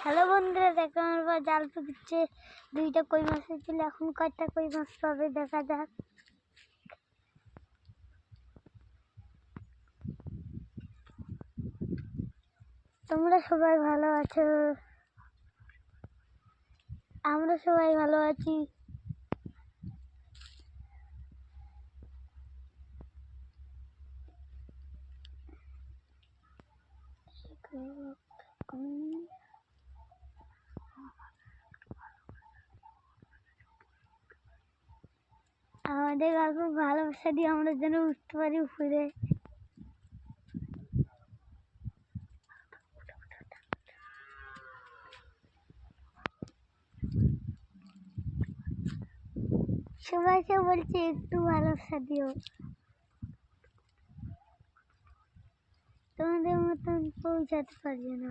Hello বন্ধুরা, দেখো আমার জাল পেকেছে। দুইটা কই মাছ ছিল, এখন কয়টা কই মাছ পাবে দেখা যাক। তোমরা সবাই ভালো আছো? আমরা সবাই ভালো আছি। আমাদের গল্প ভালোবাসা দিয়ে আমরা যেন উঠতে পারি উপরে। সবাইকে বলছি একটু ভালোবাসা দিও, তোমাদের মতন পৌঁছাতে পারবে না।